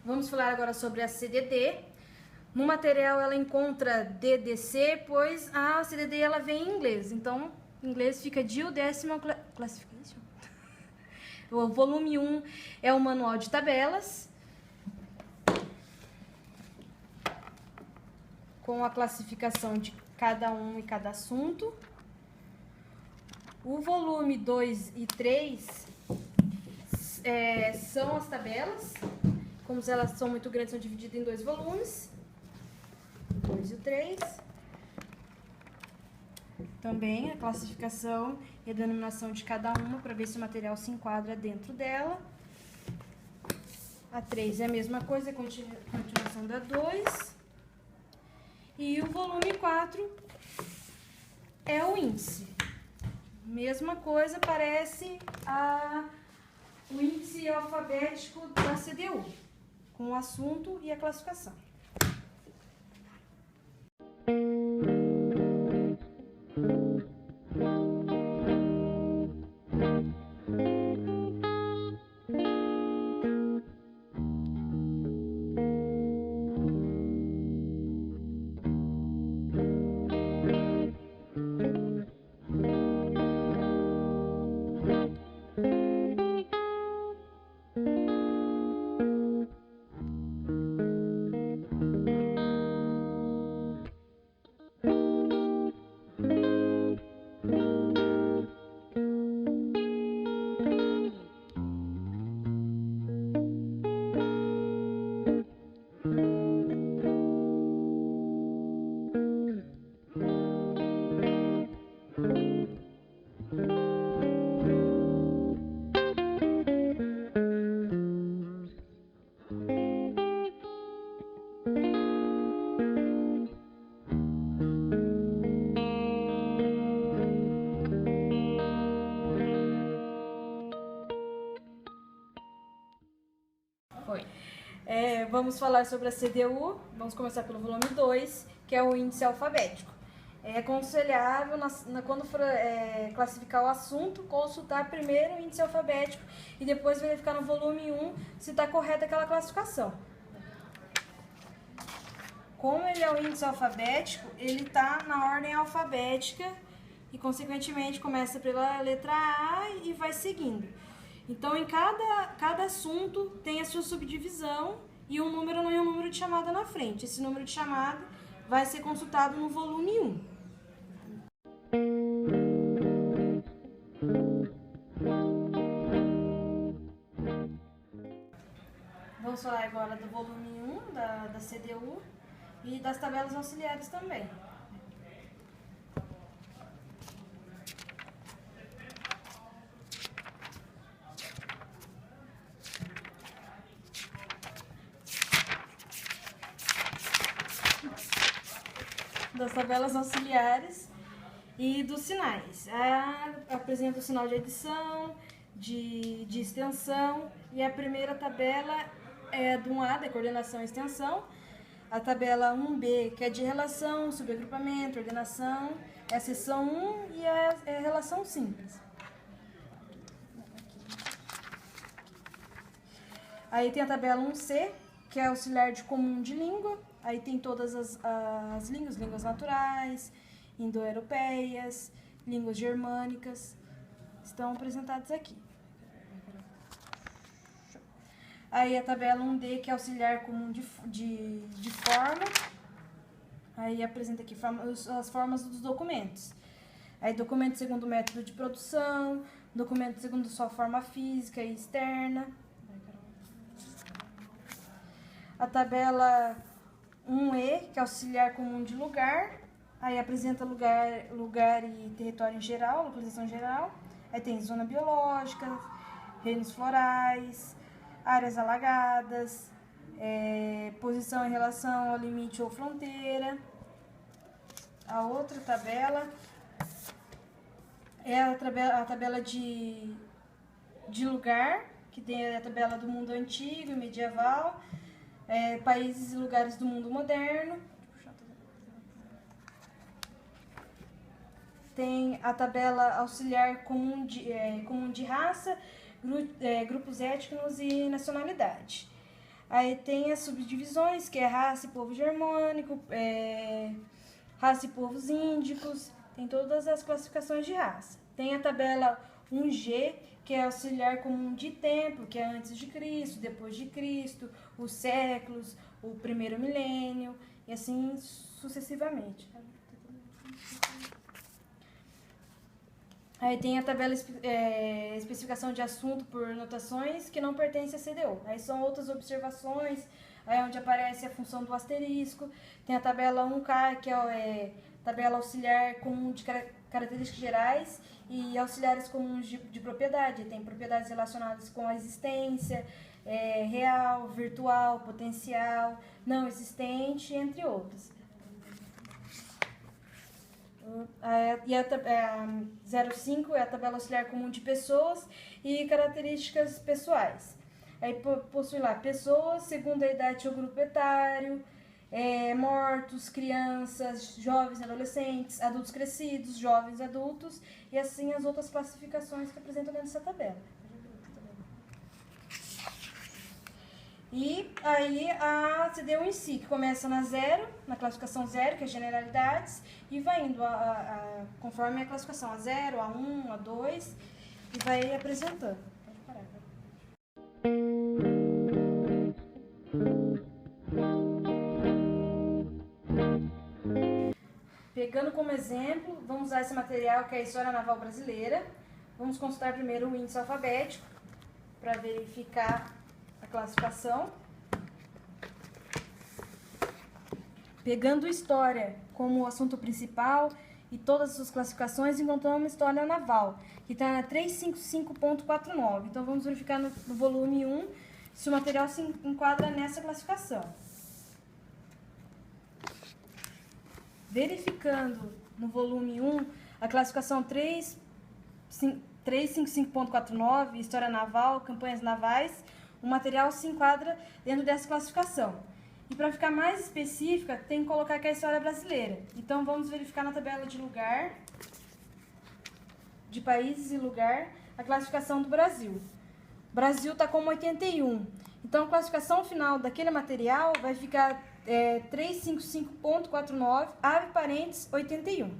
Vamos falar agora sobre a CDD. No material ela encontra DDC, pois a CDD ela vem em inglês. Então, em inglês fica Duodecimal Classification. O volume 1 é o manual de tabelas, com a classificação de cada um e cada assunto. O volume 2 e 3 são as tabelas. Como elas são muito grandes, são divididas em 2 volumes. O 2 e o 3. Também a classificação e a denominação de cada uma, para ver se o material se enquadra dentro dela. A 3 é a mesma coisa, a continuação da 2. E o volume 4 é o índice. Mesma coisa, parece o índice alfabético da CDU, com o assunto e a classificação. Vamos falar sobre a CDU. Vamos começar pelo volume 2, que é o índice alfabético. É aconselhável, quando for classificar o assunto, consultar primeiro o índice alfabético e depois verificar no volume 1 se está correta aquela classificação. Como ele é o índice alfabético, ele está na ordem alfabética e, consequentemente, começa pela letra A e vai seguindo. Então, em cada assunto tem a sua subdivisão e um número e um número de chamada na frente. Esse número de chamada vai ser consultado no volume 1. Vamos falar agora do volume 1 da CDU e das tabelas auxiliares também. Das tabelas auxiliares e dos sinais. Apresenta o sinal de adição, de extensão, e a primeira tabela é do 1A, da coordenação e extensão. A tabela 1B, que é de relação, subagrupamento, ordenação, é a seção 1 e é a relação simples. Aí tem a tabela 1C, que é auxiliar de comum de língua. Aí tem todas as línguas naturais, indo-europeias, línguas germânicas, estão apresentadas aqui. Aí a tabela 1D, que é auxiliar comum de forma. Aí apresenta aqui as formas dos documentos. Aí documento segundo o método de produção, documento segundo sua forma física e externa. A tabela 1E, que é auxiliar comum de lugar. Aí apresenta lugar e território em geral, localização geral. Aí tem zona biológica, reinos florais, áreas alagadas, posição em relação ao limite ou fronteira. A outra tabela é a tabela de lugar, que tem a tabela do mundo antigo e medieval, países e lugares do mundo moderno. Tem a tabela auxiliar comum de raça, grupos étnicos e nacionalidade. Aí tem as subdivisões, que é raça e povo germânico, raça e povos índicos, tem todas as classificações de raça. Tem a tabela 1G, que é auxiliar comum de tempo, que é antes de Cristo, depois de Cristo, os séculos, o primeiro milênio, e assim sucessivamente. Aí tem a tabela especificação de assunto por notações que não pertence a CDO. Aí são outras observações, aí onde aparece a função do asterisco. Tem a tabela 1K, que é tabela auxiliar comum de características gerais e auxiliares comuns de propriedade. Tem propriedades relacionadas com a existência, real, virtual, potencial, não existente, entre outras. E a 05 é a tabela auxiliar comum de pessoas e características pessoais. Aí possui lá pessoas segundo a idade ou grupo etário, mortos, crianças, jovens, adolescentes, adultos crescidos, jovens adultos, e assim as outras classificações que apresentam dentro dessa tabela. E aí a CDU em si, que começa na 0, na classificação 0, que é generalidades, e vai indo conforme a classificação, a 0, a 1, a 2, e vai apresentando. Pode parar. Pegando como exemplo, vamos usar esse material que é a História Naval Brasileira. Vamos consultar primeiro o índice alfabético, para verificar a classificação. Pegando história como assunto principal e todas as suas classificações, encontramos História Naval, que está na 355.49. Então vamos verificar no volume 1 se o material se enquadra nessa classificação. Verificando no volume 1 a classificação 355.49, História Naval, Campanhas Navais, o material se enquadra dentro dessa classificação. E para ficar mais específica, tem que colocar aqui a história brasileira. Então vamos verificar na tabela de lugar, de países e lugar, a classificação do Brasil. O Brasil está como 81. Então a classificação final daquele material vai ficar 355.49, abre parênteses, 81.